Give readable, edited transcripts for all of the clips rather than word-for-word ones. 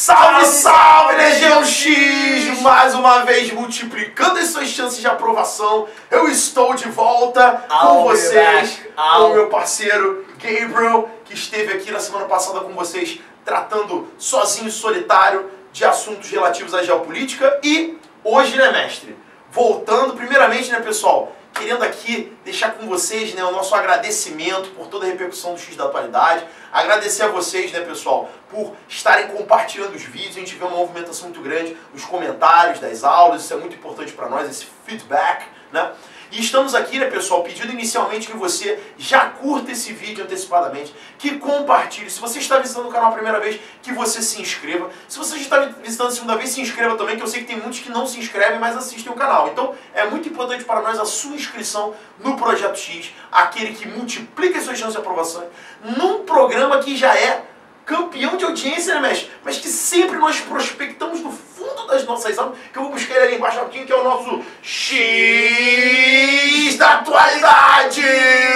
Salve, salve, Legião X! Mais uma vez multiplicando as suas chances de aprovação. Eu estou de volta com vocês, com o meu parceiro Gabriel, que esteve aqui na semana passada com vocês, tratando sozinho e solitário de assuntos relativos à geopolítica. E hoje, né, mestre? Voltando, primeiramente, né, pessoal? Querendo aqui deixar com vocês, né, o nosso agradecimento por toda a repercussão do X da atualidade. Agradecer a vocês, né, pessoal, por estarem compartilhando os vídeos. A gente vê uma movimentação muito grande nos comentários das aulas. Isso é muito importante para nós, esse feedback, né? E estamos aqui, né, pessoal, pedindo inicialmente que você já curta esse vídeo antecipadamente, que compartilhe. Se você está visitando o canal a primeira vez, que você se inscreva. Se você já está visitando a segunda vez, se inscreva também, que eu sei que tem muitos que não se inscrevem, mas assistem o canal. Então, é muito importante para nós a sua inscrição no Projeto X, aquele que multiplica as suas chances de aprovação, num programa que já é campeão de audiência, né, mestre? Mas que sempre nós prospectamos no fundo das nossas aulas, que eu vou buscar ele ali embaixo rapidinho, que é o nosso X da atualidade!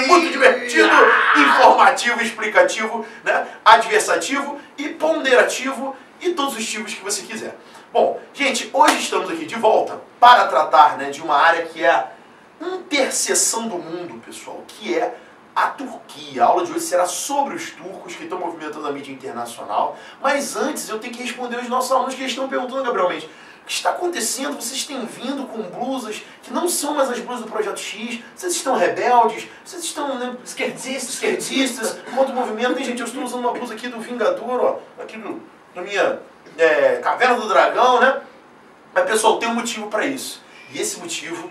Muito divertido, informativo, explicativo, né? Adversativo e ponderativo e todos os tipos que você quiser. Bom, gente, hoje estamos aqui de volta para tratar, né, de uma área que é a interseção do mundo, pessoal, que é a Turquia. A aula de hoje será sobre os turcos que estão movimentando a mídia internacional. Mas antes eu tenho que responder os nossos alunos que estão perguntando, Gabriel Mendes, o que está acontecendo? Vocês têm vindo com blusas que não são mais as blusas do Projeto X? Vocês estão rebeldes? Vocês estão, né, esquerdistas contra o movimento? E, gente, eu estou usando uma blusa aqui do Vingador, ó, aqui da minha Caverna do Dragão, né? Mas, pessoal, tem um motivo para isso. E esse motivo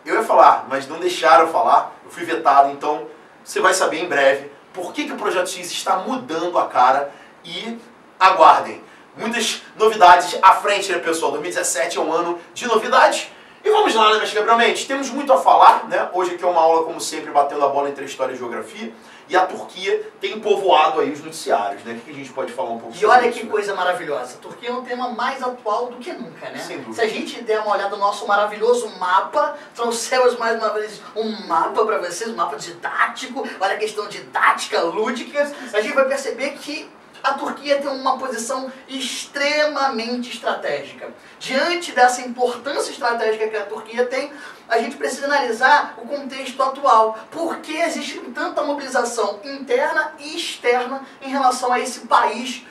eu ia falar, mas não deixaram eu falar, eu fui vetado, então você vai saber em breve por que o Projeto X está mudando a cara e aguardem. Muitas novidades à frente, né, pessoal? 2017 é um ano de novidades. E vamos lá, né, mestre Gabriel Mendes? Temos muito a falar, né? Hoje aqui é uma aula, como sempre, batendo a bola entre a história e a geografia. E a Turquia tem povoado aí os noticiários, né? O que a gente pode falar um pouco sobre isso? E olha que coisa maravilhosa. A Turquia é um tema mais atual do que nunca, né? Sem dúvida. Se a gente der uma olhada no nosso maravilhoso mapa, trouxemos mais uma vez um mapa para vocês, um mapa didático, olha a questão didática, lúdica, a gente vai perceber que a Turquia tem uma posição extremamente estratégica. Diante dessa importância estratégica que a Turquia tem, a gente precisa analisar o contexto atual. Por que existe tanta mobilização interna e externa em relação a esse país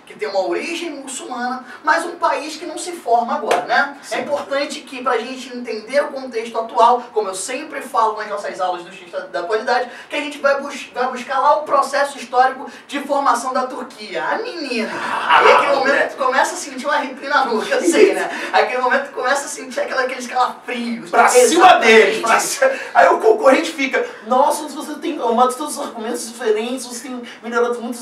que tem uma origem muçulmana, mas um país que não se forma agora, né? Sim. É importante que, para a gente entender o contexto atual, como eu sempre falo nas nossas aulas do X da atualidade, que a gente vai buscar lá o processo histórico de formação da Turquia. A menina! Aí aquele momento tu começa a sentir uma arrepio na nuca, eu sei, né? Aquele momento tu começa a sentir aqueles calafrios. Pra cima deles! Aí o concorrente fica, nossa, você tem arrumado todos os argumentos diferentes, você tem melhorado muito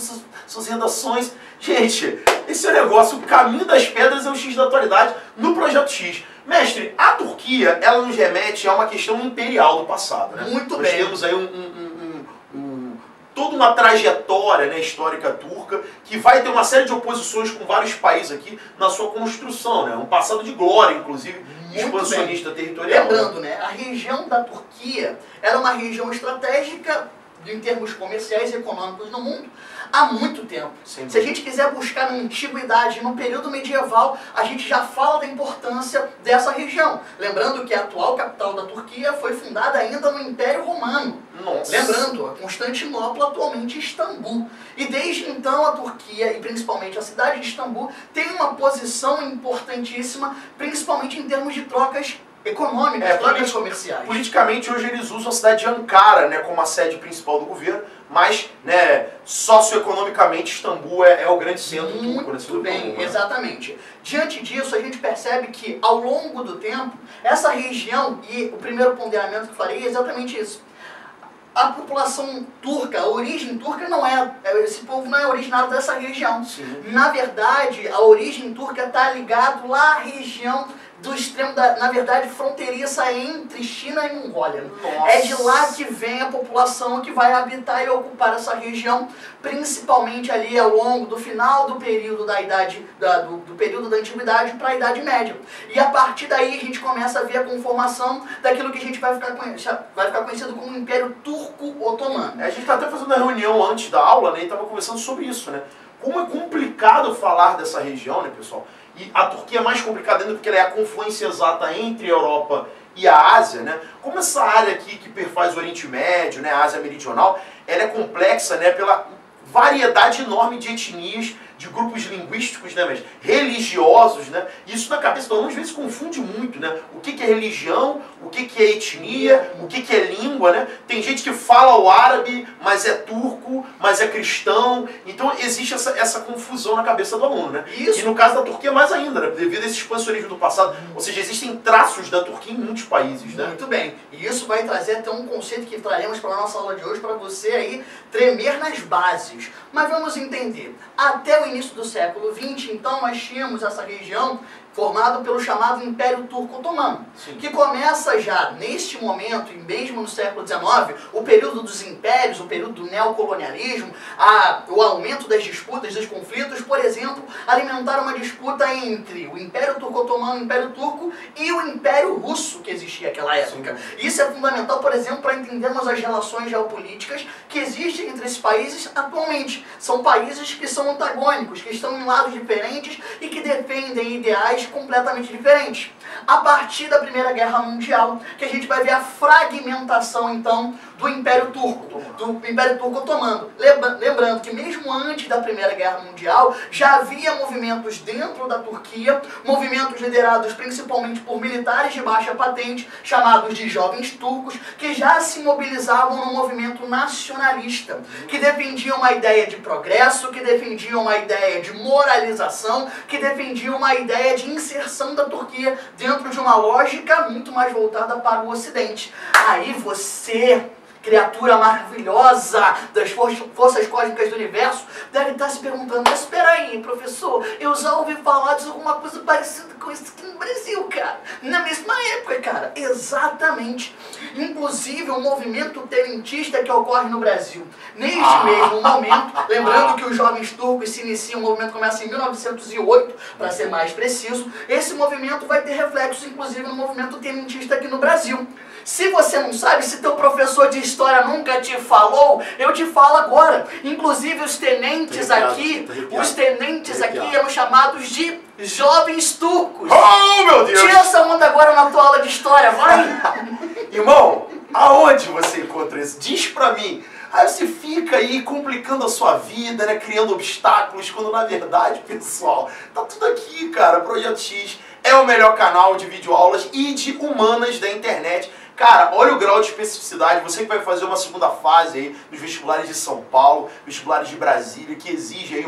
suas redações. Gente, esse é o negócio, o caminho das pedras é o X da atualidade no Projeto X. Mestre, a Turquia, ela nos remete a uma questão imperial do passado, né? Muito Nós bem. temos aí toda uma trajetória, né, histórica turca, que vai ter uma série de oposições com vários países aqui na sua construção, né? Um passado de glória, inclusive, expansionista territorial. Lembrando, né, a região da Turquia era uma região estratégica em termos comerciais e econômicos no mundo há muito tempo. Se a gente quiser buscar na antiguidade, no período medieval, a gente já fala da importância dessa região. Lembrando que a atual capital da Turquia foi fundada ainda no Império Romano. Nossa. Lembrando, a Constantinopla atualmente Istambul. E desde então a Turquia, e principalmente a cidade de Istambul, tem uma posição importantíssima, principalmente em termos de trocas econômicas, trocas comerciais. Politicamente, hoje eles usam a cidade de Ankara, né, como a sede principal do governo, mas, né, socioeconomicamente, Istambul é o grande centro do mundo. Muito bem, exatamente. Diante disso, a gente percebe que, ao longo do tempo, essa região, e o primeiro ponderamento que farei é exatamente isso. A população turca, a origem turca não é, esse povo não é originário dessa região. Sim. Na verdade, a origem turca está ligada lá à região do extremo, na verdade, fronteiriça entre China e Mongólia. Nossa. É de lá que vem a população que vai habitar e ocupar essa região, principalmente ali ao longo do final do período da idade, do período da antiguidade para a Idade Média. E a partir daí a gente começa a ver a conformação daquilo que a gente vai ficar conhecido como Império Turco-Otomano. A gente está até fazendo uma reunião antes da aula, né, e estava conversando sobre isso, né? como é complicado falar dessa região, né, pessoal? E a Turquia é mais complicada ainda porque ela é a confluência exata entre a Europa e a Ásia, né? Como essa área aqui que perfaz o Oriente Médio, né, a Ásia Meridional, ela é complexa, né, pela variedade enorme de etnias, de grupos linguísticos, né, mas religiosos, né? Isso na cabeça do aluno às vezes confunde muito, né? O que é religião, o que é etnia, o que é língua, né? Tem gente que fala o árabe, mas é turco, mas é cristão. Então existe essa confusão na cabeça do aluno, né? Isso. E no caso da Turquia mais ainda, né? Devido a esse expansionismo do passado. Ou seja, existem traços da Turquia em muitos países, né? Muito bem. E isso vai trazer até um conceito que traremos para a nossa aula de hoje, para você aí tremer nas bases. Mas vamos entender. Até o início do século XX, então, nós tínhamos essa região formada pelo chamado Império Turco Otomano, que começa já neste momento, e mesmo no século XIX, o período dos impérios, o período do neocolonialismo, o aumento das disputas, dos conflitos, por exemplo, alimentaram uma disputa entre o Império Turco Otomano, o Império Turco e o Império Russo que existia naquela época. Isso é fundamental, por exemplo, para entendermos as relações geopolíticas que existem entre esses países atualmente. São países que são antagônicos, que estão em lados diferentes e que defendem ideais completamente diferentes. A partir da Primeira Guerra Mundial, que a gente vai ver a fragmentação, então, do Império Turco, Otomano. Lembrando que mesmo antes da Primeira Guerra Mundial, já havia movimentos dentro da Turquia, movimentos liderados principalmente por militares de baixa patente, chamados de jovens turcos, que já se mobilizavam no movimento nacionalista, que defendiam uma ideia de progresso, que defendiam uma ideia de moralização, que defendiam uma ideia de inserção da Turquia dentro de uma lógica muito mais voltada para o Ocidente. Aí você, criatura maravilhosa das forças cósmicas do universo, deve estar se perguntando, mas espera aí, professor, eu já ouvi falar de alguma coisa parecida com isso aqui no Brasil, cara. Na mesma época, cara. Exatamente. Inclusive, o movimento tenentista que ocorre no Brasil. Neste mesmo momento, lembrando que os jovens turcos se iniciam, o movimento começa em 1908, para ser mais preciso, esse movimento vai ter reflexos, inclusive, no movimento tenentista aqui no Brasil. Se você não sabe, se teu professor de história nunca te falou, eu te falo agora. Inclusive os tenentes aqui eram chamados de jovens turcos. Oh, meu Deus! Tira essa onda agora na tua aula de história, vai! Irmão, aonde você encontra isso? Diz pra mim. Aí você fica aí complicando a sua vida, né, criando obstáculos, quando na verdade, pessoal, tá tudo aqui, cara. Projeto X é o melhor canal de videoaulas e de humanas da internet. Cara, olha o grau de especificidade. Você que vai fazer uma segunda fase aí nos vestibulares de São Paulo, vestibulares de Brasília, que exige aí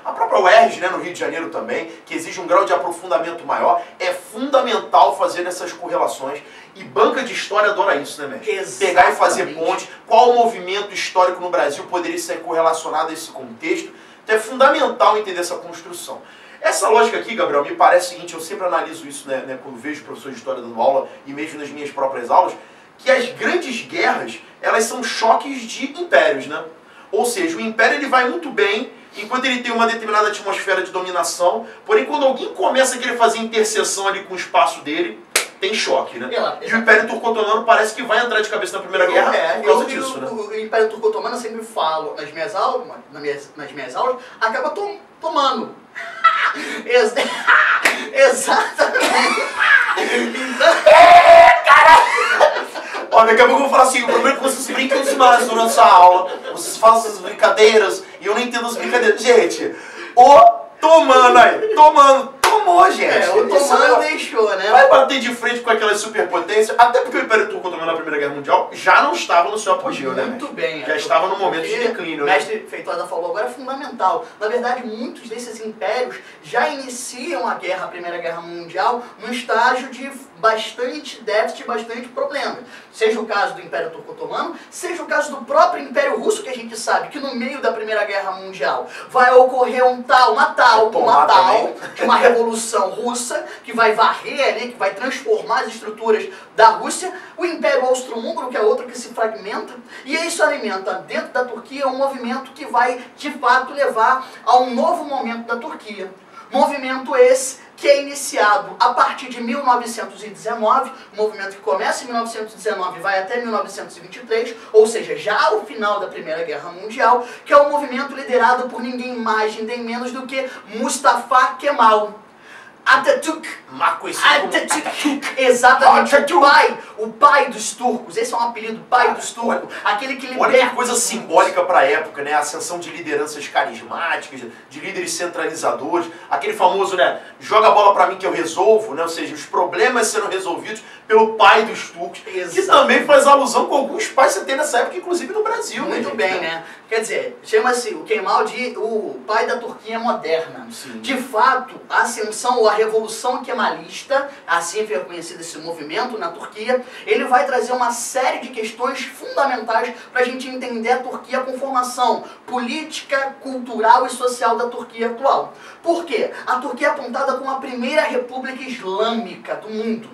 a própria UERJ, né, no Rio de Janeiro também, que exige um grau de aprofundamento maior. É fundamental fazer essas correlações. E banca de história adora isso, né, mestre? Exatamente. Pegar e fazer ponte. Qual movimento histórico no Brasil poderia ser correlacionado a esse contexto? Então é fundamental entender essa construção. Essa lógica aqui, Gabriel, me parece o seguinte, eu sempre analiso isso, né, quando vejo professores de história dando aula e mesmo nas minhas próprias aulas, que as grandes guerras, elas são choques de impérios, né? Ou seja, o império ele vai muito bem enquanto ele tem uma determinada atmosfera de dominação, porém quando alguém começa a querer fazer interseção ali com o espaço dele, tem choque, né? E o Império Turco-Otomano parece que vai entrar de cabeça na Primeira Guerra por causa disso, né? O Império Turco-Otomano, eu sempre falo nas minhas aulas, acaba tomando. Exatamente. Caralho! Ó, daqui a pouco eu vou falar assim, o problema é que vocês brincam demais durante essa aula, vocês fazem essas brincadeiras e eu não entendo as brincadeiras. Gente, tomou, gente. O Otomano deixou, né? Vai bater de frente com aquela superpotência, até porque o Império Turco Otomano na Primeira Guerra Mundial já não estava no seu apogeu, né? Muito bem. Já estava no momento de declínio, né? O mestre Feitosa falou agora, é fundamental. Na verdade, muitos desses impérios já iniciam a Primeira Guerra Mundial num estágio de bastante déficit, bastante problema. Seja o caso do Império Turco Otomano, seja o caso do próprio Império Russo, que a gente sabe que no meio da Primeira Guerra Mundial vai ocorrer uma revolução russa que vai varrer ali, que vai transformar as estruturas da Rússia, o Império Austro-Húngaro, que é outro que se fragmenta, e isso alimenta dentro da Turquia um movimento que vai, de fato, levar a um novo momento da Turquia. Movimento esse que é iniciado a partir de 1919, um movimento que começa em 1919 e vai até 1923, ou seja, já ao final da Primeira Guerra Mundial, que é um movimento liderado por ninguém mais, ninguém menos do que Mustafa Kemal Atatürk. Exatamente, o pai dos turcos. Esse é um apelido, pai dos turcos. Aquele que liberta. Olha que coisa simbólica para a época, né? A ascensão de lideranças carismáticas, de líderes centralizadores. Aquele famoso, né? Joga a bola para mim que eu resolvo, né? Ou seja, os problemas sendo resolvidos pelo pai dos turcos. Exato. Que também faz alusão com alguns pais que você tem nessa época, inclusive no Brasil. Muito gente, bem, né? Quer dizer, chama-se o Kemal de o pai da Turquia moderna. Sim. De fato, a ascensão ou a revolução kemalista, assim foi conhecido esse movimento na Turquia, ele vai trazer uma série de questões fundamentais para a gente entender a Turquia com formação política, cultural e social da Turquia atual. Por quê? A Turquia é apontada como a primeira república islâmica do mundo.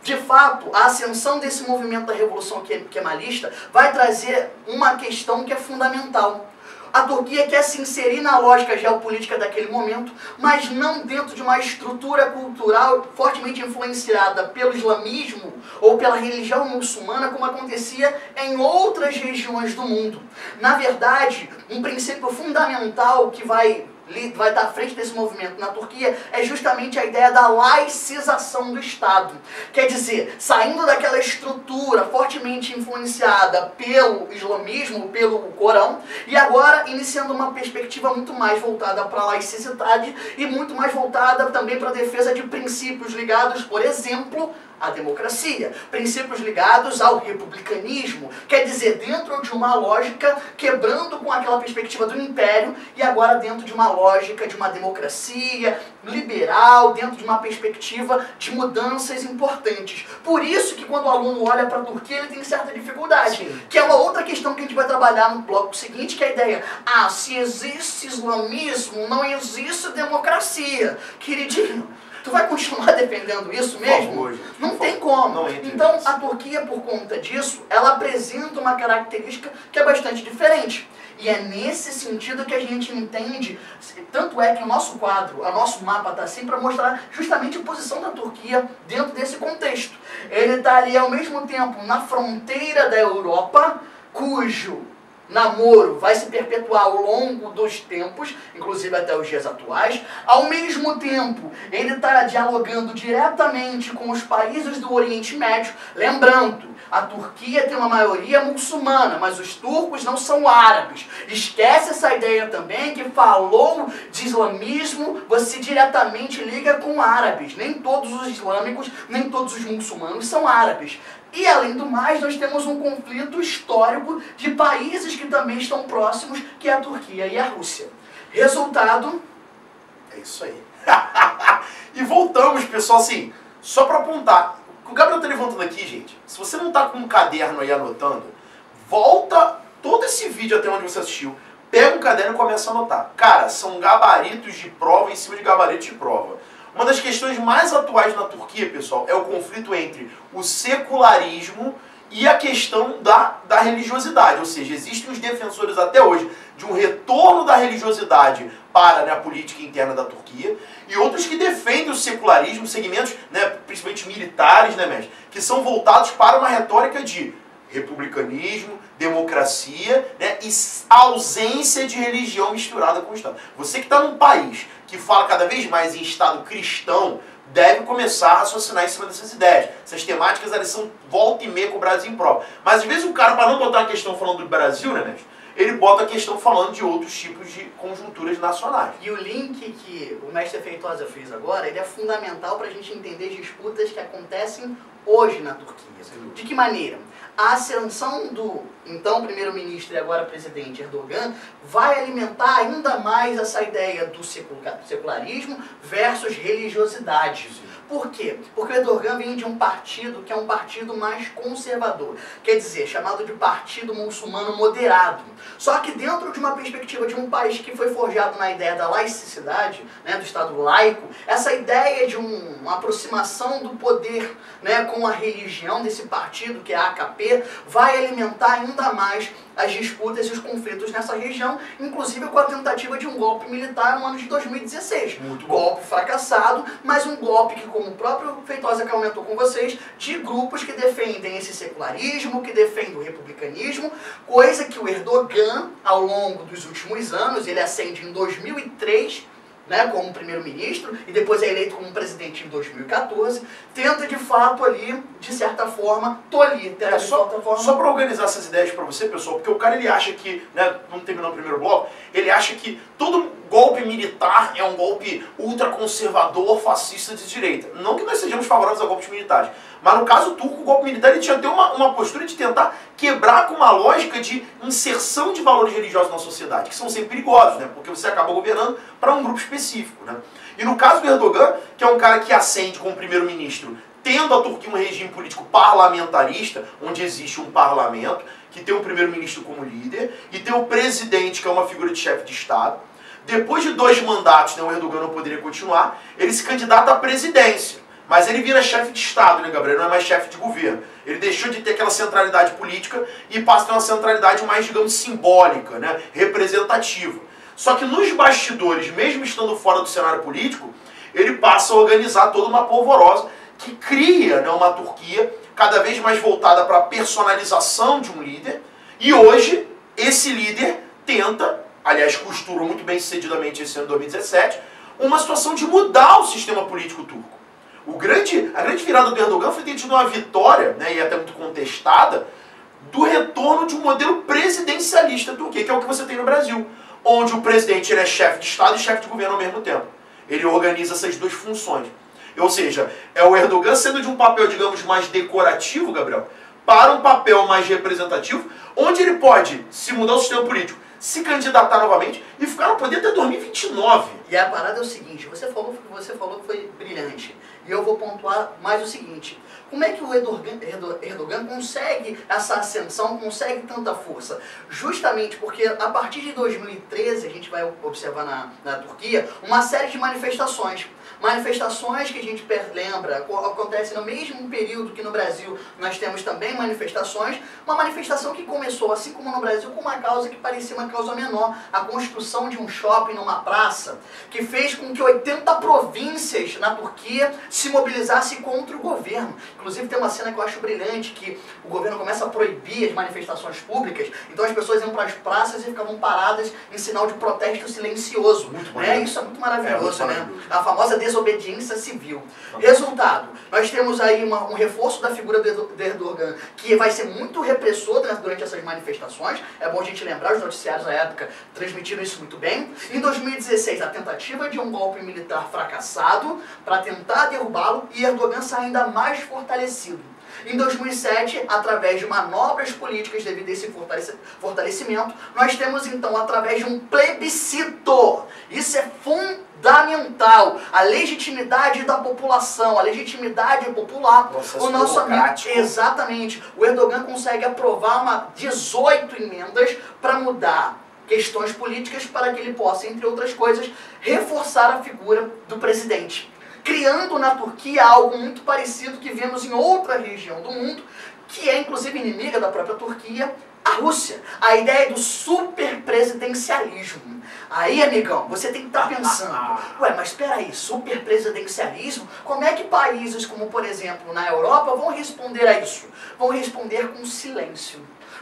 De fato, a ascensão desse movimento da Revolução Kemalista vai trazer uma questão que é fundamental. A Turquia quer se inserir na lógica geopolítica daquele momento, mas não dentro de uma estrutura cultural fortemente influenciada pelo islamismo ou pela religião muçulmana, como acontecia em outras regiões do mundo. Na verdade, um princípio fundamental que vai estar à frente desse movimento na Turquia é justamente a ideia da laicização do Estado. Quer dizer, saindo daquela estrutura fortemente influenciada pelo islamismo, pelo Corão, e agora iniciando uma perspectiva muito mais voltada para a laicidade e muito mais voltada também para a defesa de princípios ligados, por exemplo, à democracia, princípios ligados ao republicanismo, quer dizer, dentro de uma lógica quebrando com aquela perspectiva do império e agora dentro de uma lógica de uma democracia liberal, dentro de uma perspectiva de mudanças importantes. Por isso que quando o aluno olha para a Turquia, ele tem certa dificuldade, Sim. que é uma outra questão que a gente vai trabalhar no bloco seguinte, que é a ideia, se existe islamismo, não existe democracia. Queridinho, tu vai continuar defendendo isso mesmo? Não tem como. Então, a Turquia, por conta disso, ela apresenta uma característica que é bastante diferente. E é nesse sentido que a gente entende, tanto é que o nosso quadro, o nosso mapa está assim para mostrar justamente a posição da Turquia dentro desse contexto. Ele está ali ao mesmo tempo na fronteira da Europa, cujo namoro vai se perpetuar ao longo dos tempos, inclusive até os dias atuais. Ao mesmo tempo, ele está dialogando diretamente com os países do Oriente Médio. Lembrando, a Turquia tem uma maioria muçulmana, mas os turcos não são árabes. Esquece essa ideia também que falou de islamismo, você diretamente liga com árabes. Nem todos os islâmicos, nem todos os muçulmanos são árabes. E, além do mais, nós temos um conflito histórico de países que também estão próximos, que é a Turquia e a Rússia. Resultado... É isso aí. E voltamos, pessoal, assim, só para apontar. O Gabriel tá levantando aqui, gente. Se você não tá com um caderno aí anotando, volta todo esse vídeo até onde você assistiu, pega um caderno e começa a anotar. Cara, são gabaritos de prova em cima de gabaritos de prova. Uma das questões mais atuais na Turquia, pessoal, é o conflito entre o secularismo e a questão da religiosidade. Ou seja, existem os defensores até hoje de um retorno da religiosidade para, né, a política interna da Turquia, e outros que defendem o secularismo, segmentos, né, principalmente militares, né, mestre, que são voltados para uma retórica de republicanismo, democracia, né, e ausência de religião misturada com o Estado. Você que está num país que fala cada vez mais em Estado cristão, deve começar a raciocinar em cima dessas ideias. Essas temáticas, elas são volta e meia com o Brasil em prova. Mas às vezes o cara, para não botar a questão falando do Brasil, né, mestre, ele bota a questão falando de outros tipos de conjunturas nacionais. E o link que o mestre Feitosa fez agora, ele é fundamental para a gente entender as disputas que acontecem hoje na Turquia. De que maneira? A ascensão do então primeiro-ministro e agora presidente Erdogan vai alimentar ainda mais essa ideia do secularismo versus religiosidade. Por quê? Porque o Erdogan vem de um partido que é um partido mais conservador, quer dizer, chamado de Partido Muçulmano Moderado. Só que dentro de uma perspectiva de um país que foi forjado na ideia da laicidade, né, do Estado laico, essa ideia de uma aproximação do poder, né, com a religião desse partido, que é a AKP, vai alimentar ainda mais as disputas e os conflitos nessa região, inclusive com a tentativa de um golpe militar no ano de 2016. Muito bom. Golpe fracassado, mas um golpe que, como o próprio Feitosa comentou com vocês, de grupos que defendem esse secularismo, que defendem o republicanismo, coisa que o Erdogan, ao longo dos últimos anos, ele ascende em 2003, né, como primeiro-ministro, e depois é eleito como presidente em 2014, tenta de fato ali, de certa forma, tolir. Só para organizar essas ideias para você, pessoal, porque o cara ele acha que, né, vamos terminar o primeiro bloco, ele acha que todo golpe militar é um golpe ultraconservador, fascista de direita. Não que nós sejamos favoráveis a golpes militares, mas no caso turco, o golpe militar ele tinha até uma postura de tentar quebrar com uma lógica de inserção de valores religiosos na sociedade, que são sempre perigosos, né? Porque você acaba governando para um grupo específico, né? E no caso do Erdogan, que é um cara que ascende como primeiro-ministro, tendo a Turquia um regime político parlamentarista, onde existe um parlamento, que tem o primeiro-ministro como líder, e tem o presidente, que é uma figura de chefe de Estado. Depois de 2 mandatos, né, o Erdogan não poderia continuar, ele se candidata à presidência. Mas ele vira chefe de Estado, né, Gabriel? Ele não é mais chefe de governo. Ele deixou de ter aquela centralidade política e passa a ter uma centralidade mais, digamos, simbólica, né, representativa. Só que nos bastidores, mesmo estando fora do cenário político, ele passa a organizar toda uma polvorosa que cria, né, uma Turquia cada vez mais voltada para a personalização de um líder. E hoje, esse líder tenta, aliás, costurou muito bem sucedidamente esse ano de 2017, uma situação de mudar o sistema político turco. A grande virada do Erdogan foi ter tido uma vitória, né, e até muito contestada, do retorno de um modelo presidencialista turco, que é o que você tem no Brasil, onde o presidente ele é chefe de Estado e chefe de governo ao mesmo tempo. Ele organiza essas 2 funções. Ou seja, é o Erdogan sendo de um papel, digamos, mais decorativo, Gabriel, para um papel mais representativo, onde ele pode, se mudar o sistema político, se candidatar novamente e ficar no poder até 2029. E a parada é o seguinte, você falou que foi brilhante. E eu vou pontuar mais o seguinte. Como é que o Erdogan consegue essa ascensão, consegue tanta força? Justamente porque a partir de 2013, a gente vai observar na Turquia, uma série de manifestações. Manifestações que a gente lembra, acontece no mesmo período que no Brasil nós temos também manifestações. Uma manifestação que começou, assim como no Brasil, com uma causa que parecia uma causa menor. A construção de um shopping numa praça, que fez com que 80 províncias na Turquia se mobilizassem contra o governo. Inclusive tem uma cena que eu acho brilhante, que o governo começa a proibir as manifestações públicas, então as pessoas iam para as praças e ficavam paradas em sinal de protesto silencioso. Né? Isso é muito maravilhoso, né? A famosa desobediência civil. Resultado, nós temos aí um reforço da figura do Erdogan, que vai ser muito repressor durante essas manifestações. É bom a gente lembrar, os noticiários da época transmitiram isso muito bem. Em 2016, a tentativa de um golpe militar fracassado para tentar derrubá-lo e Erdogan sai ainda mais fortalecido. Em 2007, através de manobras políticas devido a esse fortalecimento, nós temos então, através de um plebiscito, isso é fundamental, a legitimidade da população, a legitimidade popular, o nosso amigo, exatamente, o Erdogan consegue aprovar 18 emendas para mudar questões políticas para que ele possa, entre outras coisas, reforçar a figura do presidente, criando na Turquia algo muito parecido que vemos em outra região do mundo, que é inclusive inimiga da própria Turquia, a Rússia. A ideia do superpresidencialismo. Aí, amigão, você tem que estar pensando, ué, mas espera aí, superpresidencialismo? Como é que países como, por exemplo, na Europa vão responder a isso? Vão responder com silêncio.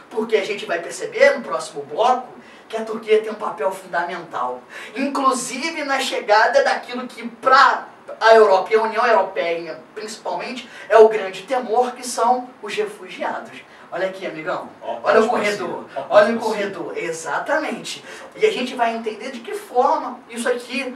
Porque a gente vai perceber no próximo bloco que a Turquia tem um papel fundamental. Inclusive na chegada daquilo que para a Europa e a União Europeia, principalmente, é o grande temor, que são os refugiados. Olha aqui, amigão. Olha o corredor. Olha o corredor. Exatamente. E a gente vai entender de que forma isso aqui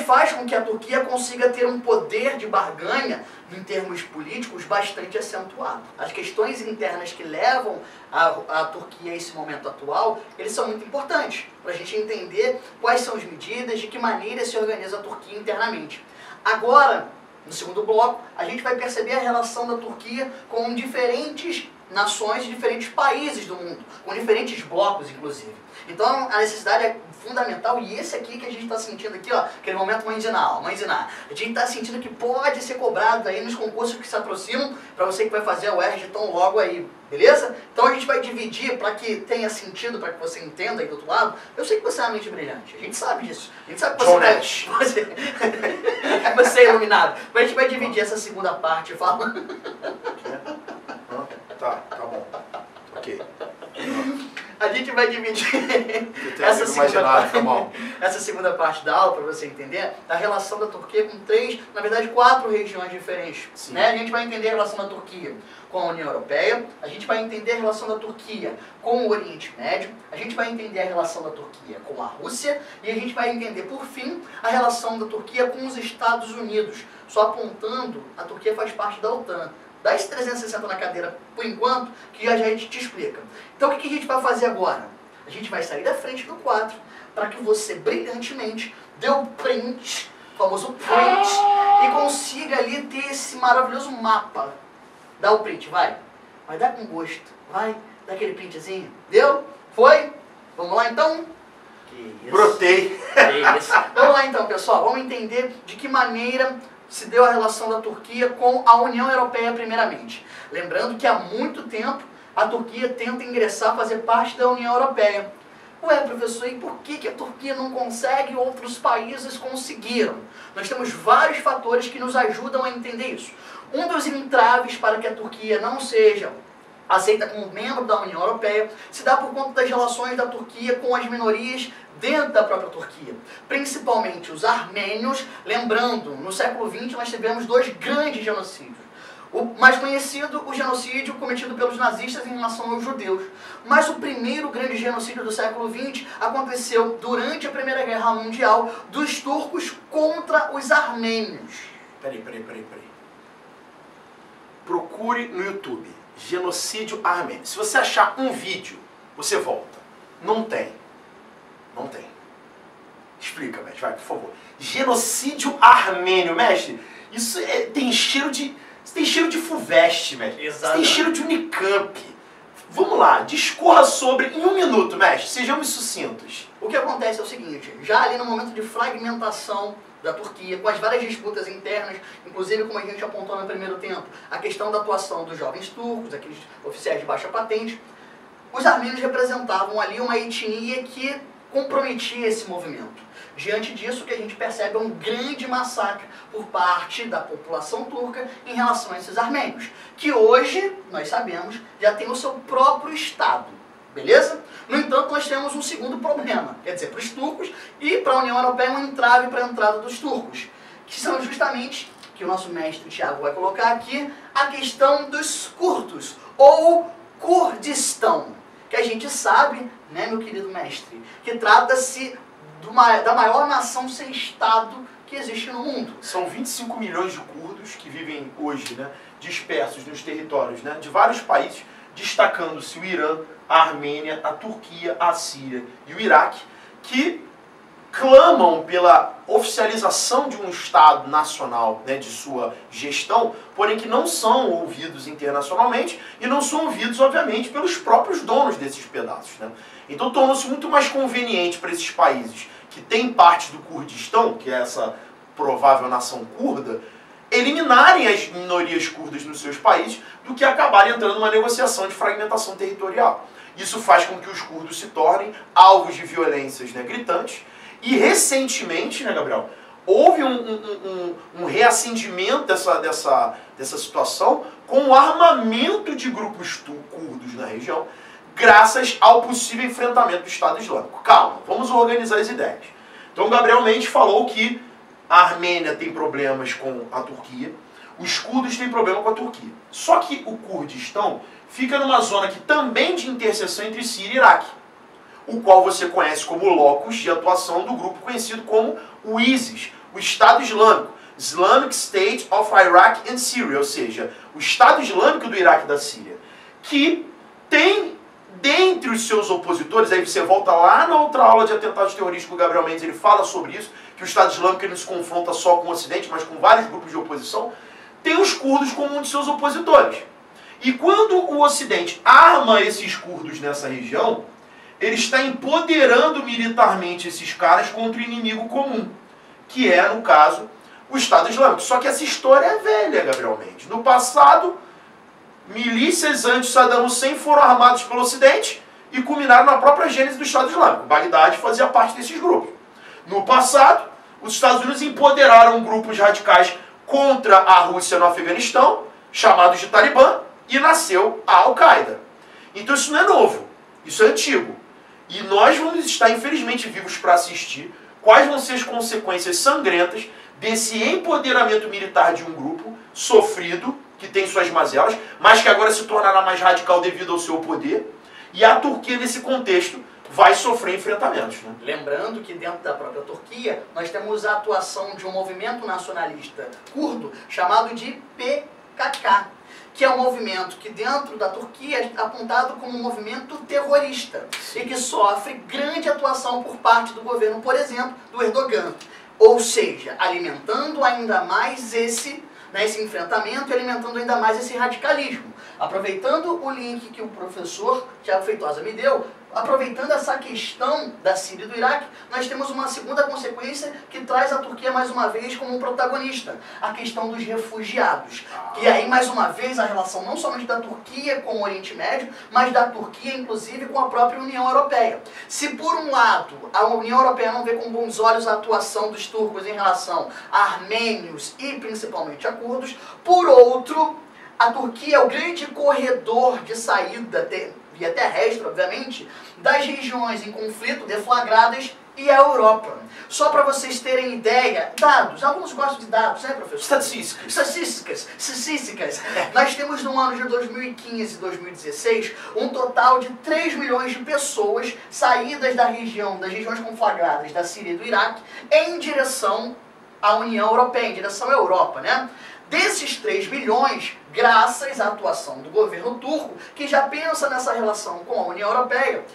faz com que a Turquia consiga ter um poder de barganha, em termos políticos, bastante acentuado. As questões internas que levam a Turquia a esse momento atual, eles são muito importantes, para a gente entender quais são as medidas, de que maneira se organiza a Turquia internamente. Agora, no segundo bloco, a gente vai perceber a relação da Turquia com diferentes nações, diferentes países do mundo, com diferentes blocos, inclusive. Então, a necessidade é fundamental, e esse aqui que a gente está sentindo aqui, ó, aquele momento mãe ensinar. A gente está sentindo que pode ser cobrado aí nos concursos que se aproximam, para você que vai fazer a UERJ tão logo aí, beleza? Então a gente vai dividir para que tenha sentido, para que você entenda aí do outro lado. Eu sei que você é uma mente brilhante, a gente sabe disso. A gente sabe que você é iluminado. Mas a gente vai dividir essa segunda parte, fala. Tá bom. Ok. A gente vai dividir essa segunda parte da aula, para você entender, a relação da Turquia com na verdade 4 regiões diferentes. Né? A gente vai entender a relação da Turquia com a União Europeia, a gente vai entender a relação da Turquia com o Oriente Médio, a gente vai entender a relação da Turquia com a Rússia, e a gente vai entender, por fim, a relação da Turquia com os Estados Unidos. Só apontando, a Turquia faz parte da OTAN. Dá esse 360 na cadeira, por enquanto, que já a gente te explica. Então o que a gente vai fazer agora? A gente vai sair da frente do quadro, para que você brilhantemente dê o print, o famoso print, e consiga ali ter esse maravilhoso mapa. Dá o print, vai. Vai dar com gosto, vai. Dá aquele printzinho. Deu? Foi? Vamos lá então? Que isso. Brotei. Que isso. Vamos lá então, pessoal. Vamos entender de que maneira se deu a relação da Turquia com a União Europeia primeiramente. Lembrando que há muito tempo a Turquia tenta ingressar, fazer parte da União Europeia. Ué, professor, e por que a Turquia não consegue e outros países conseguiram? Nós temos vários fatores que nos ajudam a entender isso. Um dos entraves para que a Turquia não seja aceita como membro da União Europeia se dá por conta das relações da Turquia com as minorias dentro da própria Turquia, principalmente os armênios. Lembrando, no século XX nós tivemos 2 grandes genocídios. O mais conhecido, o genocídio cometido pelos nazistas em relação aos judeus. Mas o primeiro grande genocídio do século XX aconteceu durante a Primeira Guerra Mundial dos turcos contra os armênios. Peraí. Procure no YouTube, genocídio armênio. Se você achar um vídeo, você volta. Não tem. Explica, mestre, vai, por favor. Genocídio armênio, mestre. Isso tem cheiro de FUVEST, mestre. Exato. Tem cheiro de Unicamp. Vamos lá, discorra sobre em 1 minuto, mestre. Sejamos sucintos. O que acontece é o seguinte, já ali no momento de fragmentação da Turquia, com as várias disputas internas, inclusive como a gente apontou no primeiro tempo, a questão da atuação dos jovens turcos, aqueles oficiais de baixa patente, os armênios representavam ali uma etnia que comprometia esse movimento. Diante disso, o que a gente percebe é um grande massacre por parte da população turca em relação a esses armênios, que hoje, nós sabemos, já tem o seu próprio Estado, beleza? No entanto, nós temos um segundo problema, quer dizer, para os turcos e para a União Europeia um entrave para a entrada dos turcos, que são justamente, que o nosso mestre Tiago vai colocar aqui, a questão dos curdos, ou Kurdistão, que a gente sabe, né, meu querido mestre, que trata-se da maior nação sem Estado que existe no mundo. São 25 milhões de curdos que vivem hoje, né, dispersos nos territórios, né, de vários países, destacando-se o Irã, a Armênia, a Turquia, a Síria e o Iraque, que clamam pela oficialização de um Estado nacional, né, de sua gestão, porém que não são ouvidos internacionalmente e não são ouvidos, obviamente, pelos próprios donos desses pedaços, né? Então tornou-se muito mais conveniente para esses países que têm parte do Kurdistão, que é essa provável nação curda, eliminarem as minorias curdas nos seus países do que acabarem entrando numa negociação de fragmentação territorial. Isso faz com que os curdos se tornem alvos de violências, né, gritantes. E recentemente, né, Gabriel, houve um reacendimento dessa situação com o armamento de grupos curdos na região, graças ao possível enfrentamento do Estado Islâmico. Calma, vamos organizar as ideias. Então, Gabriel Mendes falou que a Armênia tem problemas com a Turquia, os curdos têm problema com a Turquia. Só que o Kurdistão fica numa zona que também de interseção entre Síria e Iraque, o qual você conhece como locus de atuação do grupo conhecido como o ISIS, o Estado Islâmico, Islamic State of Iraq and Syria, ou seja, o Estado Islâmico do Iraque e da Síria, que tem dentre os seus opositores, aí você volta lá na outra aula de atentados terroristas, o Gabriel Mendes ele fala sobre isso, que o Estado Islâmico ele não se confronta só com o Ocidente, mas com vários grupos de oposição, tem os curdos como um de seus opositores. E quando o Ocidente arma esses curdos nessa região, ele está empoderando militarmente esses caras contra o inimigo comum, que é, no caso, o Estado Islâmico. Só que essa história é velha, Gabriel Mendes. No passado, milícias anti-Saddam Hussein foram armadas pelo Ocidente e culminaram na própria gênese do Estado Islâmico. Bagdade fazia parte desses grupos. No passado, os Estados Unidos empoderaram grupos radicais contra a Rússia no Afeganistão, chamados de Talibã, e nasceu a Al-Qaeda. Então isso não é novo, isso é antigo. E nós vamos estar, infelizmente, vivos para assistir quais vão ser as consequências sangrentas desse empoderamento militar de um grupo sofrido, que tem suas mazelas, mas que agora se tornará mais radical devido ao seu poder. E a Turquia, nesse contexto, vai sofrer enfrentamentos. Né? Lembrando que dentro da própria Turquia, nós temos a atuação de um movimento nacionalista curdo chamado de PKK, que é um movimento que dentro da Turquia é apontado como um movimento terrorista e que sofre grande atuação por parte do governo, por exemplo, do Erdogan. Ou seja, alimentando ainda mais esse enfrentamento e alimentando ainda mais esse radicalismo. Aproveitando o link que o professor Thiago Feitosa me deu, aproveitando essa questão da Síria e do Iraque, nós temos uma segunda consequência que traz a Turquia mais uma vez como um protagonista, a questão dos refugiados. E aí, mais uma vez, a relação não somente da Turquia com o Oriente Médio, mas da Turquia, inclusive, com a própria União Europeia. Se, por um lado, a União Europeia não vê com bons olhos a atuação dos turcos em relação a armênios e, principalmente, a curdos, por outro, a Turquia é o grande corredor de saída via terrestre, obviamente, das regiões em conflito deflagradas e a Europa. Só para vocês terem ideia, dados, alguns gostam de dados, né, professor? Estatísticas. Nós temos no ano de 2015 e 2016 um total de 3 milhões de pessoas saídas das regiões conflagradas da Síria e do Iraque em direção à União Europeia, em direção à Europa, né? Desses 3 milhões, graças à atuação do governo turco, que já pensa nessa relação com a União Europeia,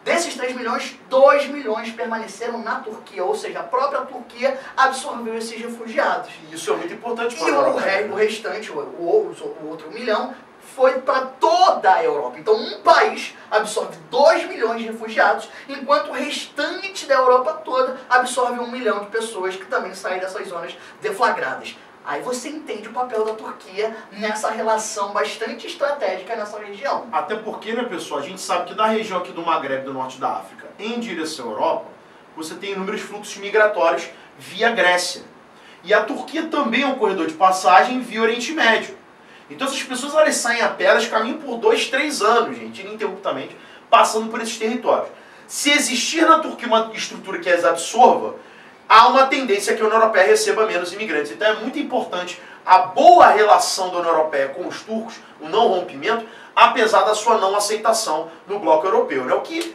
desses 3 milhões, 2 milhões permaneceram na Turquia, ou seja, a própria Turquia absorveu esses refugiados. Isso é muito importante para a Europa. E o restante, o outro 1 milhão, foi para toda a Europa. Então, um país absorve 2 milhões de refugiados, enquanto o restante da Europa toda absorve 1 milhão de pessoas que também saem dessas zonas deflagradas. Aí você entende o papel da Turquia nessa relação bastante estratégica nessa região. Até porque, né, pessoal, a gente sabe que da região aqui do Maghreb, do norte da África, em direção à Europa, você tem inúmeros fluxos migratórios via Grécia. E a Turquia também é um corredor de passagem via Oriente Médio. Então essas pessoas, elas saem a pé, elas caminham por 2, 3 anos, gente, ininterruptamente, passando por esses territórios. Se existir na Turquia uma estrutura que as absorva, há uma tendência que a União Europeia receba menos imigrantes. Então é muito importante a boa relação da União Europeia com os turcos, o não rompimento, apesar da sua não aceitação no bloco europeu. Né? O que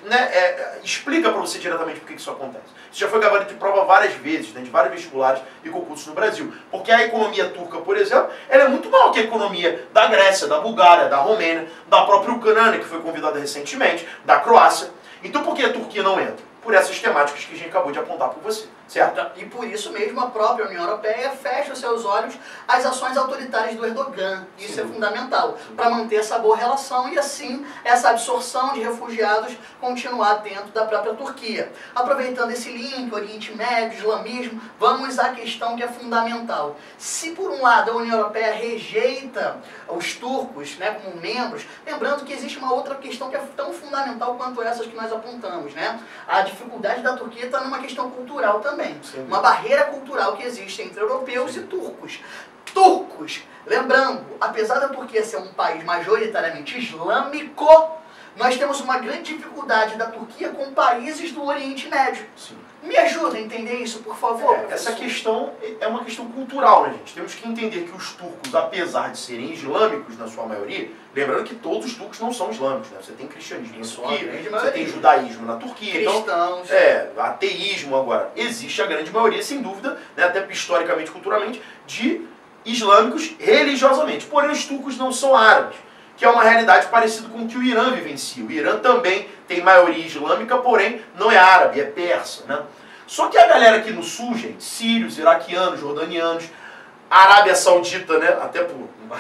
explica para você diretamente por que isso acontece. Isso já foi gabarito de prova várias vezes, de vários vestibulares e concursos no Brasil. Porque a economia turca, por exemplo, ela é muito maior que a economia da Grécia, da Bulgária, da Romênia, da própria Ucrânia, que foi convidada recentemente, da Croácia. Então por que a Turquia não entra? Por essas temáticas que a gente acabou de apontar por você, certo? E por isso mesmo a própria União Europeia fecha os seus olhos às ações autoritárias do Erdogan. Isso Sim. é fundamental, para manter essa boa relação e assim essa absorção de refugiados continuar dentro da própria Turquia. Aproveitando esse link, Oriente Médio, Islamismo, vamos à questão que é fundamental. Se por um lado a União Europeia rejeita os turcos, né, como membros, lembrando que existe uma outra questão que é tão fundamental quanto essas que nós apontamos, né? A dificuldade da Turquia está numa questão cultural também. Sim. Uma barreira cultural que existe entre europeus Sim. e turcos. Turcos, lembrando, apesar da Turquia ser um país majoritariamente islâmico, nós temos uma grande dificuldade da Turquia com países do Oriente Médio. Sim. Me ajuda a entender isso, por favor. Essa questão é uma questão cultural, né, gente? Temos que entender que os turcos, apesar de serem islâmicos na sua maioria, lembrando que todos os turcos não são islâmicos, né? Você tem cristianismo na Turquia, você tem judaísmo na Turquia, cristãos. Então, ateísmo agora. Existe a grande maioria, sem dúvida, né, até historicamente, culturalmente, de islâmicos religiosamente. Porém, os turcos não são árabes, que é uma realidade parecida com o que o Irã vivencia. O Irã também tem maioria islâmica, porém não é árabe, é persa, né? Só que a galera aqui no sul, gente, sírios, iraquianos, jordanianos, Arábia Saudita, né? Até por uma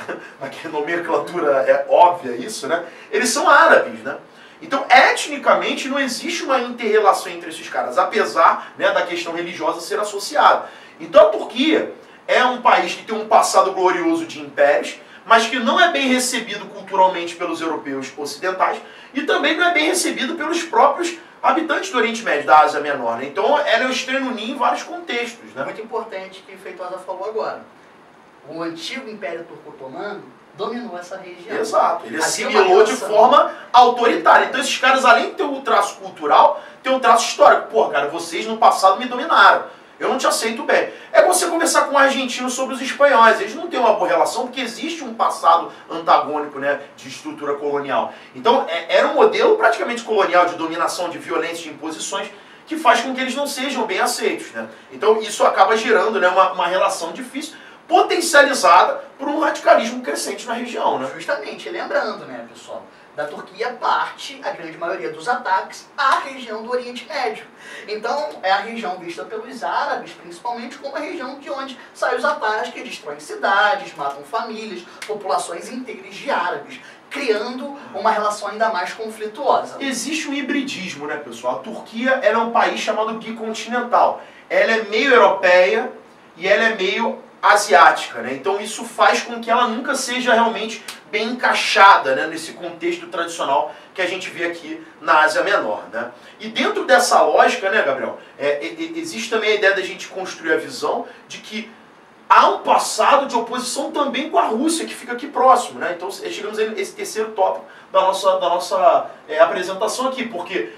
nomenclatura é óbvia isso, né? Eles são árabes, né? Então, etnicamente, não existe uma inter-relação entre esses caras, apesar, né, da questão religiosa ser associada. Então, a Turquia é um país que tem um passado glorioso de impérios, mas que não é bem recebido culturalmente pelos europeus ocidentais e também não é bem recebido pelos próprios habitantes do Oriente Médio, da Ásia Menor, né? Então, ela é um estranho ninho em vários contextos, né? Muito importante que o Feitosa falou agora. O antigo Império Turco-Otomano dominou essa região. Exato, ele assimilou de forma autoritária. Então esses caras, além de ter um traço cultural, tem um traço histórico. Pô, cara, vocês no passado me dominaram. Eu não te aceito bem. É você conversar com um argentino sobre os espanhóis. Eles não têm uma boa relação porque existe um passado antagônico, né, de estrutura colonial. Então era um modelo praticamente colonial de dominação, de violência, de imposições, que faz com que eles não sejam bem aceitos, né? Então isso acaba gerando, né, uma relação difícil, potencializada por um radicalismo crescente na região, né? Justamente, lembrando, né, pessoal, da Turquia parte a grande maioria dos ataques à região do Oriente Médio. Então, é a região vista pelos árabes, principalmente, como a região de onde saem os ataques que destroem cidades, matam famílias, populações inteiras de árabes, criando uma relação ainda mais conflituosa. Existe um hibridismo, né, pessoal? A Turquia ela é um país chamado bicontinental. Ela é meio europeia e ela é meio asiática, né? Então isso faz com que ela nunca seja realmente bem encaixada, né, nesse contexto tradicional que a gente vê aqui na Ásia Menor, né? E dentro dessa lógica, né, Gabriel, existe também a ideia da gente construir a visão de que há um passado de oposição também com a Rússia, que fica aqui próximo, né? Então chegamos a esse terceiro tópico da nossa apresentação aqui, porque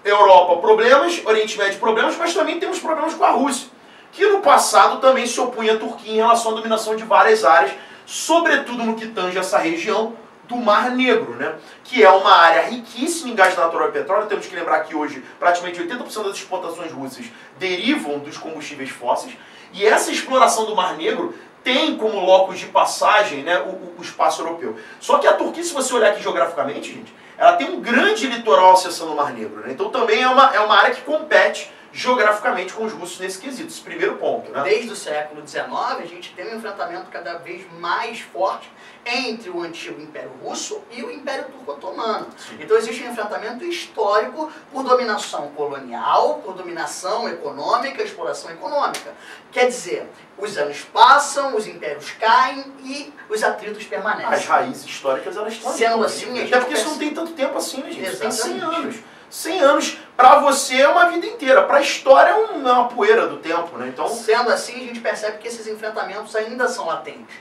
Europa problemas, Oriente Médio problemas, mas também temos problemas com a Rússia, que no passado também se opunha à Turquia em relação à dominação de várias áreas, sobretudo no que tange essa região do Mar Negro, né? Que é uma área riquíssima em gás natural e petróleo. Temos que lembrar que hoje praticamente 80% das exportações russas derivam dos combustíveis fósseis, e essa exploração do Mar Negro tem como locus de passagem, né, o espaço europeu. Só que a Turquia, se você olhar aqui geograficamente, gente, ela tem um grande litoral acessando o Mar Negro, né? Então também é uma área que compete geograficamente com os russos nesse quesito, esse primeiro ponto, né? Desde o século XIX, a gente tem um enfrentamento cada vez mais forte entre o antigo Império Russo e o Império Turco-Otomano. Então existe um enfrentamento histórico por dominação colonial, por dominação econômica, exploração econômica. Quer dizer, os anos passam, os impérios caem e os atritos permanecem. As raízes históricas, elas estão sendo assim, até porque isso não tem tanto tempo assim, né, gente? Tem 100 Exatamente. anos. 100 anos, pra você, é uma vida inteira. Pra história, é uma poeira do tempo, né? Então, sendo assim, a gente percebe que esses enfrentamentos ainda são latentes.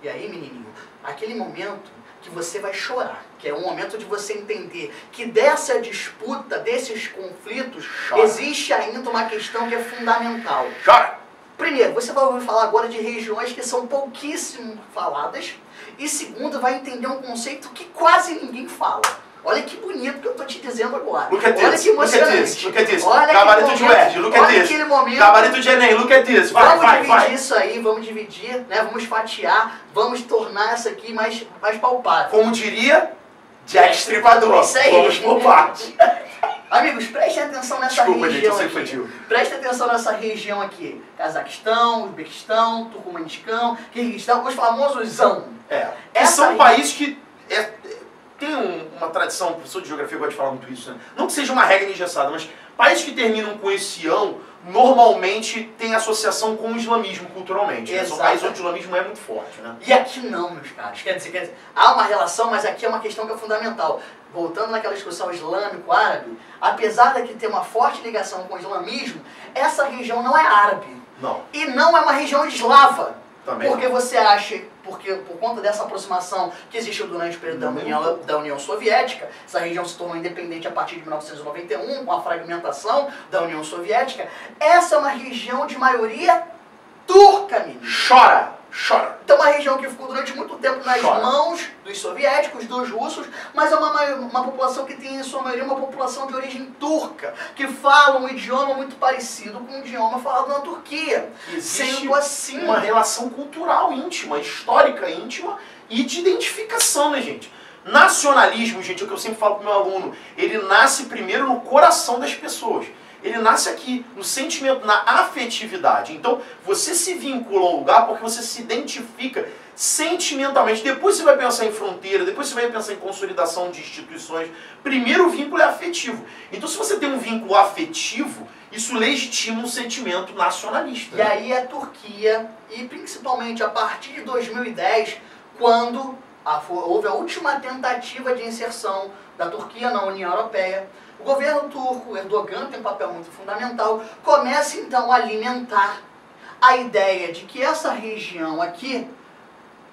E aí, menininho, aquele momento que você vai chorar, que é um momento de você entender que dessa disputa, desses conflitos, existe ainda uma questão que é fundamental. chora! Primeiro, você vai ouvir falar agora de regiões que são pouquíssimo faladas, e segundo, vai entender um conceito que quase ninguém fala. Olha que bonito que eu tô te dizendo agora. Look at Olha this, que emocionante. look at this. Olha Gabarito de Word, look at olha this. aquele momento. Gabarito de Enem, look at this. Vai, Vamos vai, dividir vai. isso aí, vamos dividir, né? Vamos fatiar, vamos tornar essa aqui mais palpável. Como diria Jack Stripador. Isso aí. Vamos por parte. Amigos, prestem atenção nessa Desculpa, gente, região eu sei aqui. infantil. Prestem atenção nessa região aqui. Cazaquistão, Uzbequistão, Turcomanistan, Kirguistão, os famosos ZAN. Que Essa são aí- países que tem uma tradição, o professor de geografia gosta de falar muito isso, né? Não que seja uma regra engessada, mas países que terminam com esse ão, normalmente tem associação com o islamismo culturalmente. Né? São países onde o islamismo é muito forte, né? E aqui não, meus caros. Quer dizer, há uma relação, mas aqui é uma questão que é fundamental. Voltando naquela discussão islâmico-árabe, apesar de ter uma forte ligação com o islamismo, essa região não é árabe. Não. E não é uma região eslava. Também Porque não. você acha, porque por conta dessa aproximação que existiu durante o período da União Soviética, essa região se tornou independente a partir de 1991, com a fragmentação da União Soviética, essa é uma região de maioria turca, menino. Chora! Chora! Então, uma região que ficou durante muito tempo nas Chora. mãos dos soviéticos, dos russos, mas é uma população que tem, em sua maioria, uma população de origem turca, que fala um idioma muito parecido com o idioma falado na Turquia. Existe Sendo assim, uma relação cultural íntima, histórica íntima e de identificação, né, gente? Nacionalismo, gente, é o que eu sempre falo pro meu aluno, ele nasce primeiro no coração das pessoas. Ele nasce aqui, no sentimento, na afetividade. Então, você se vincula a um lugar porque você se identifica sentimentalmente. Depois você vai pensar em fronteira, depois você vai pensar em consolidação de instituições. Primeiro o vínculo é afetivo. Então, se você tem um vínculo afetivo, isso legitima um sentimento nacionalista. E aí a Turquia, e principalmente a partir de 2010, quando houve a última tentativa de inserção da Turquia na União Europeia, o governo turco, Erdogan, tem um papel muito fundamental, começa então a alimentar a ideia de que essa região aqui,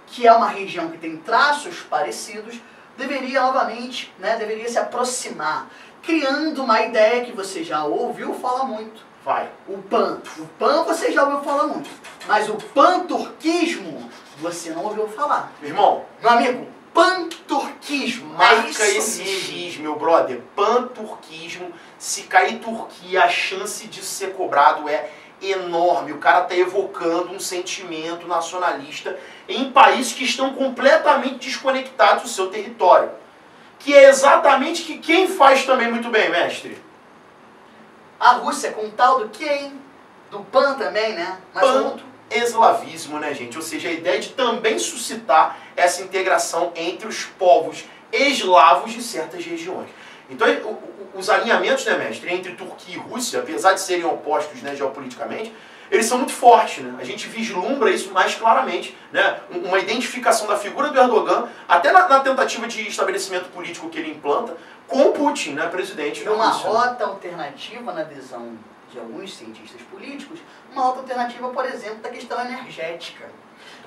que é uma região que tem traços parecidos, deveria novamente, deveria se aproximar, criando uma ideia que você já ouviu falar muito. Vai. O PAN. O PAN você já ouviu falar muito, mas o panturquismo você não ouviu falar. Meu irmão, meu amigo, panturquismo. Marca esse X, meu brother. Panturquismo. Se cair Turquia, a chance de ser cobrado é enorme. O cara está evocando um sentimento nacionalista em países que estão completamente desconectados do seu território. Que é exatamente que quem faz também muito bem, mestre? A Rússia com o tal do quem? Do PAN também, né? Mas pan-eslavismo, né, gente? Ou seja, a ideia de também suscitar essa integração entre os povos eslavos de certas regiões. Então, os alinhamentos, né, mestre, entre Turquia e Rússia, apesar de serem opostos, né, geopoliticamente, eles são muito fortes, né? A gente vislumbra isso mais claramente, né? Uma identificação da figura do Erdogan, até na tentativa de estabelecimento político que ele implanta, com o Putin, né, presidente da uma Rússia. rota alternativa na visão de alguns cientistas políticos, uma rota alternativa, por exemplo, da questão energética.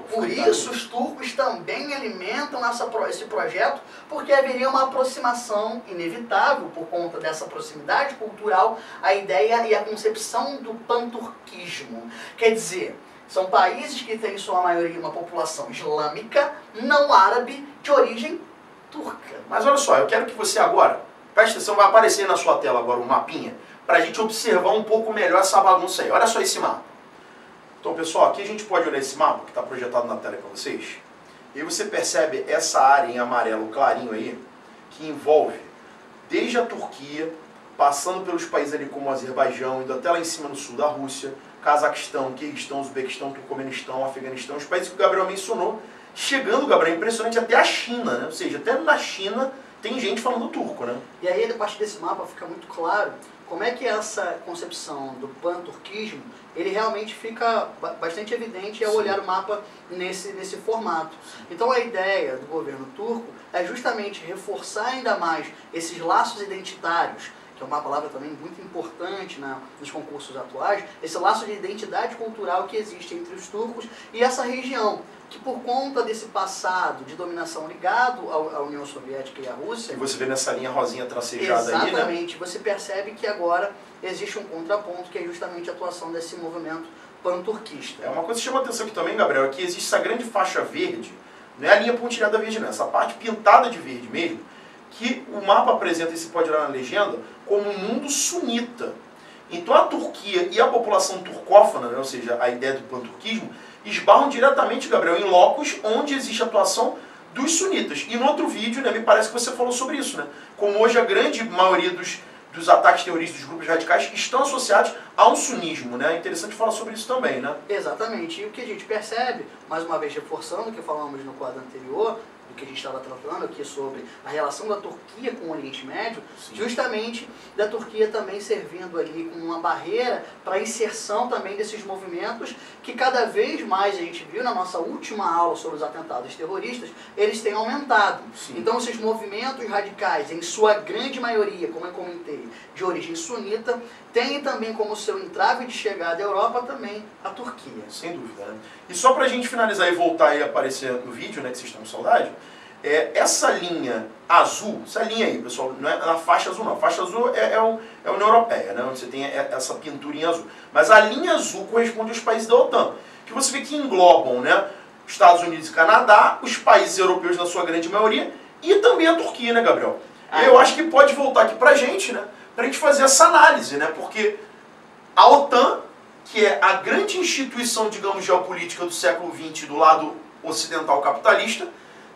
Por isso, os turcos também alimentam esse projeto, porque haveria uma aproximação inevitável, por conta dessa proximidade cultural, a ideia e a concepção do panturquismo. Quer dizer, são países que têm em sua maioria uma população islâmica, não árabe, de origem turca. Mas olha só, eu quero que você agora, preste atenção, vai aparecer na sua tela agora um mapinha, para a gente observar um pouco melhor essa bagunça aí. Olha só esse mapa. Então, pessoal, aqui a gente pode olhar esse mapa que está projetado na tela para vocês. E aí você percebe essa área em amarelo clarinho aí, que envolve desde a Turquia, passando pelos países ali como o Azerbaijão, indo até lá em cima no sul da Rússia, Cazaquistão, Quirguistão, Uzbequistão, Turcomenistão, Afeganistão, os países que o Gabriel mencionou, chegando, Gabriel, é impressionante, até a China, né? Ou seja, até na China tem gente falando turco, né? E aí, a partir desse mapa, fica muito claro como é que essa concepção do panturquismo, ele realmente fica bastante evidente ao olhar o mapa nesse formato. Então a ideia do governo turco é justamente reforçar ainda mais esses laços identitários, que é uma palavra também muito importante nos concursos atuais, esse laço de identidade cultural que existe entre os turcos e essa região, que por conta desse passado de dominação ligado à União Soviética e à Rússia... E você vê nessa linha rosinha tracejada aí, né? Exatamente. Você percebe que agora existe um contraponto, que é justamente a atuação desse movimento panturquista. É uma coisa que chama a atenção aqui também, Gabriel, é que existe essa grande faixa verde, não é a linha pontilhada verde, não, essa parte pintada de verde mesmo, que o mapa apresenta, e se pode olhar na legenda, como um mundo sunita. Então a Turquia e a população turcófona, né, ou seja, a ideia do panturquismo, esbarram diretamente, Gabriel, em locos onde existe a atuação dos sunitas. E no outro vídeo, né, me parece que você falou sobre isso, né? Como hoje a grande maioria dos ataques terroristas dos grupos radicais estão associados a um sunismo, né? É interessante falar sobre isso também, né? Exatamente. E o que a gente percebe, mais uma vez reforçando o que falamos no quadro anterior, do que a gente estava tratando aqui sobre a relação da Turquia com o Oriente Médio, sim, justamente da Turquia também servindo ali como uma barreira para a inserção também desses movimentos que cada vez mais, a gente viu na nossa última aula sobre os atentados terroristas, eles têm aumentado. Sim. Então esses movimentos radicais, em sua grande maioria, como eu comentei, de origem sunita, têm também como seu entrave de chegada à Europa também a Turquia. Sem dúvida, né? E só para a gente finalizar e voltar e aparecer no vídeo, né, que vocês estão com saudade, essa linha azul, essa linha aí, pessoal, não é na faixa azul não, a faixa azul é a União Europeia, né, onde você tem essa pinturinha azul. Mas a linha azul corresponde aos países da OTAN, que você vê que englobam, né, Estados Unidos e Canadá, os países europeus na sua grande maioria, e também a Turquia, né, Gabriel? Eu acho que pode voltar aqui pra gente, né, pra gente fazer essa análise, né, porque a OTAN, que é a grande instituição, digamos, geopolítica do século XX do lado ocidental capitalista,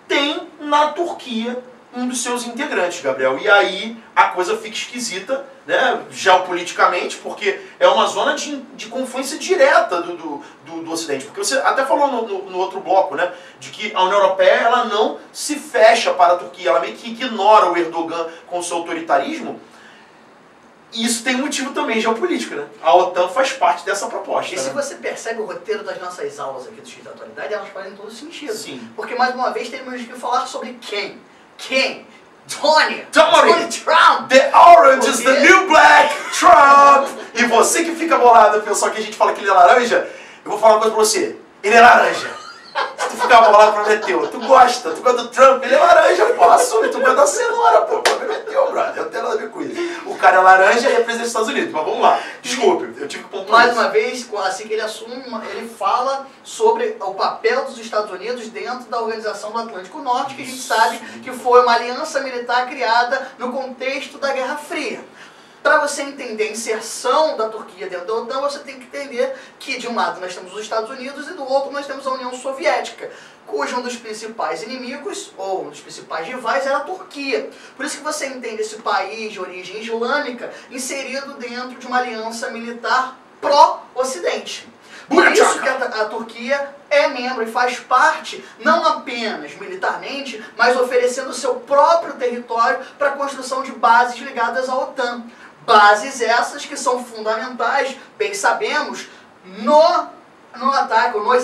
tem na Turquia um dos seus integrantes, Gabriel. E aí a coisa fica esquisita, né, geopoliticamente, porque é uma zona de confluência direta do Ocidente. Porque você até falou no outro bloco, né, de que a União Europeia ela não se fecha para a Turquia, ela meio que ignora o Erdogan com o seu autoritarismo. E isso tem um motivo também geopolítico, né? A OTAN faz parte dessa proposta. E se né? você percebe o roteiro das nossas aulas aqui do X da Atualidade, elas fazem todo sentido. Sim. Porque, mais uma vez, temos que falar sobre quem? Quem? Tony Trump! The orange is the new black, Trump! E você que fica bolado, pessoal, que a gente fala que ele é laranja, eu vou falar uma coisa pra você. Ele é laranja. Se tu ficar bolado, o problema é teu. Tu gosta do Trump, ele é laranja, pô, assume, tu gosta da cenoura, pô, o problema é teu, brother. Eu não tenho nada a ver com isso. O cara é laranja e é presidente dos Estados Unidos, mas vamos lá. Desculpe, eu tive que pontuar Mais isso. uma vez, assim que ele assume, ele fala sobre o papel dos Estados Unidos dentro da Organização do Atlântico Norte, que a gente sabe que foi uma aliança militar criada no contexto da Guerra Fria. Para você entender a inserção da Turquia dentro da OTAN, você tem que entender que de um lado nós temos os Estados Unidos e do outro nós temos a União Soviética, cujo um dos principais inimigos, ou um dos principais rivais, era a Turquia. Por isso que você entende esse país de origem islâmica inserido dentro de uma aliança militar pró-Ocidente. Por isso que a Turquia é membro e faz parte, não apenas militarmente, mas oferecendo o seu próprio território para a construção de bases ligadas à OTAN. Bases essas que são fundamentais, bem sabemos, nos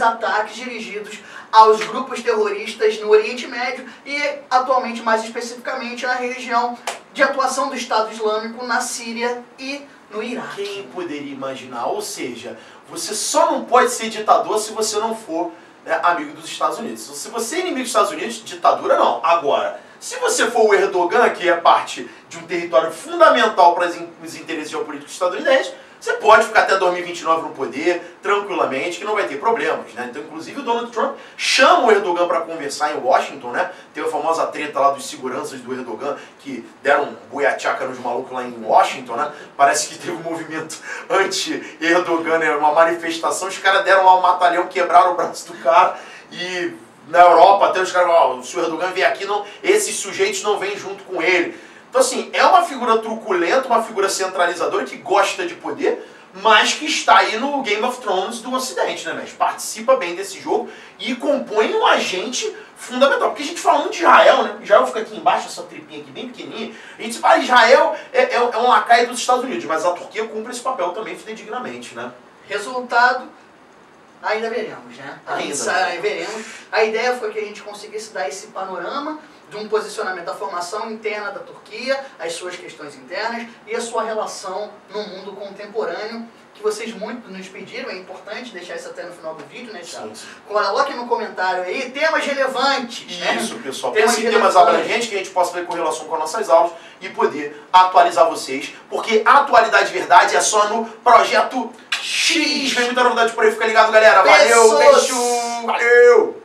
ataques dirigidos aos grupos terroristas no Oriente Médio e atualmente, mais especificamente, na região de atuação do Estado Islâmico na Síria e no Iraque. Quem poderia imaginar? Ou seja, você só não pode ser ditador se você não for, né, amigo dos Estados Unidos. Se você é inimigo dos Estados Unidos, ditadura não. Agora, se você for o Erdogan, que é parte de um território fundamental para os interesses geopolíticos estadunidenses, você pode ficar até 2029 no poder, tranquilamente, que não vai ter problemas, né? Então, inclusive, o Donald Trump chama o Erdogan para conversar em Washington, né? Tem a famosa treta lá dos seguranças do Erdogan, que deram um boiachaca nos malucos lá em Washington, né? Parece que teve um movimento anti-Erdogan, né? Uma manifestação, os caras deram lá um mata-leão, quebraram o braço do cara e... Na Europa, até os caras falam, se o Erdogan vier aqui, não, esses sujeitos não vêm junto com ele. Então, assim, é uma figura truculenta, uma figura centralizadora que gosta de poder, mas que está aí no Game of Thrones do Ocidente, né, mas participa bem desse jogo e compõe um agente fundamental. Porque a gente fala muito de Israel, né? Israel fica aqui embaixo, essa tripinha aqui bem pequenininha. A gente fala que Israel é um lacaio dos Estados Unidos, mas a Turquia cumpre esse papel também fidedignamente, né? Resultado... ainda veremos, né? Ainda veremos. A ideia foi que a gente conseguisse dar esse panorama de um posicionamento da formação interna da Turquia, as suas questões internas e a sua relação no mundo contemporâneo, que vocês muito nos pediram, é importante deixar isso até no final do vídeo, né, Thiago? Coloque no comentário aí temas relevantes. Isso, pessoal. Pense em temas abrangentes que a gente possa ver com relação com as nossas aulas e poder atualizar vocês, porque a atualidade verdade é só no Projeto X. Vem muita novidade por aí, fica ligado, galera. Valeu, beijo, valeu!